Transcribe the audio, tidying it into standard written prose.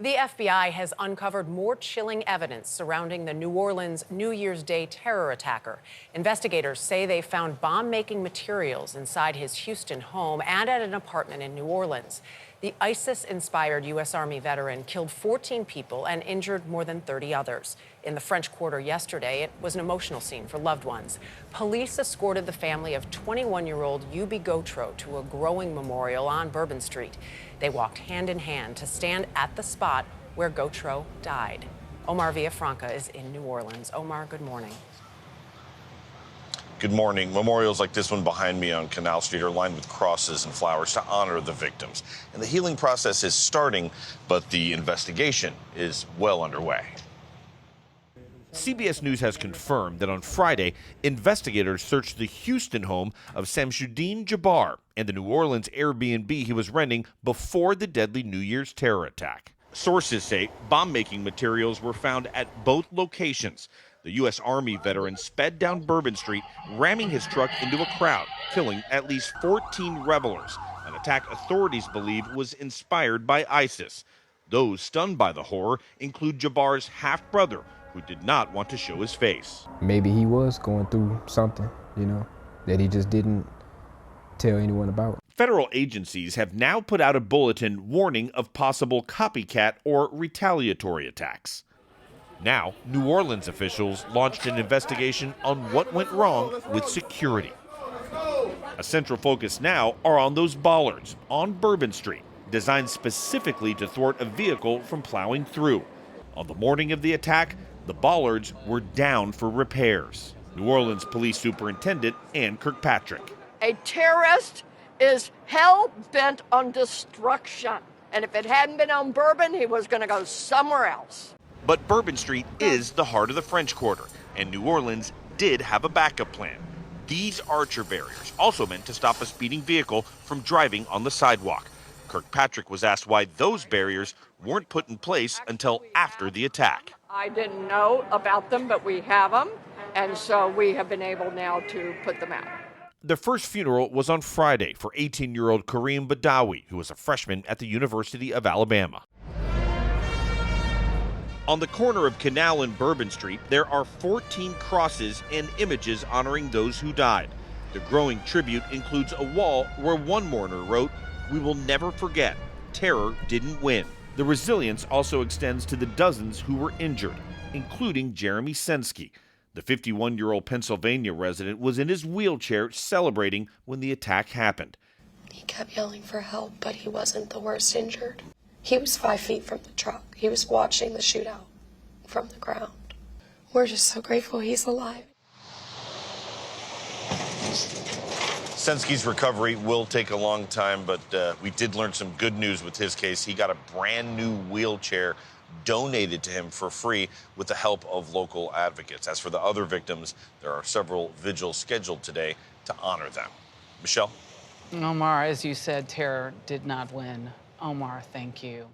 The FBI has uncovered more chilling evidence surrounding the New Orleans New Year's Day terror attacker. Investigators say they found bomb-making materials inside his Houston home and at an apartment in New Orleans. The ISIS-inspired U.S. Army veteran killed 14 people and injured more than 30 others. In the French Quarter yesterday, it was an emotional scene for loved ones. Police escorted the family of 21-year-old Yubi Gotro to a growing memorial on Bourbon Street. They walked hand in hand to stand at the spot where Gotro died. Omar Villafranca is in New Orleans. Omar, good morning. Good morning. Memorials like this one behind me on Canal Street are lined with crosses and flowers to honor the victims. And the healing process is starting, but the investigation is well underway. CBS News has confirmed that on Friday, investigators searched the Houston home of Shamsud-din and the New Orleans Airbnb he was renting before the deadly New Year's terror attack. Sources say bomb-making materials were found at both locations. The U.S. Army veteran sped down Bourbon Street, ramming his truck into a crowd, killing at least 14 revelers, an attack authorities believe was inspired by ISIS. Those stunned by the horror include Jabbar's half-brother, who did not want to show his face. Maybe he was going through something, that he just didn't tell anyone about. Federal agencies have now put out a bulletin warning of possible copycat or retaliatory attacks. Now, New Orleans officials launched an investigation on what went wrong with security. A central focus now are on those bollards on Bourbon Street, designed specifically to thwart a vehicle from plowing through. On the morning of the attack, the bollards were down for repairs. New Orleans Police Superintendent Ann Kirkpatrick. A terrorist is hell-bent on destruction. And if it hadn't been on Bourbon, he was going to go somewhere else. But Bourbon Street is the heart of the French Quarter, and New Orleans did have a backup plan. These Archer barriers, also meant to stop a speeding vehicle from driving on the sidewalk. Kirkpatrick was asked why those barriers weren't put in place until after the attack. I didn't know about them, but we have them, and so we have been able now to put them out. The first funeral was on Friday for 18-year-old Kareem Badawi, who was a freshman at the University of Alabama. On the corner of Canal and Bourbon Street, there are 14 crosses and images honoring those who died. The growing tribute includes a wall where one mourner wrote, "We will never forget. Terror didn't win." The resilience also extends to the dozens who were injured, including Jeremy Sensky. The 51-year-old Pennsylvania resident was in his wheelchair celebrating when the attack happened. He kept yelling for help, but he wasn't the worst injured. He was 5 feet from the truck. He was watching the shootout from the ground. We're just so grateful he's alive. Sensky's recovery will take a long time, but we did learn some good news with his case. He got a brand new wheelchair donated to him for free with the help of local advocates. As for the other victims, there are several vigils scheduled today to honor them. Michelle? Omar, as you said, terror did not win. Omar, thank you.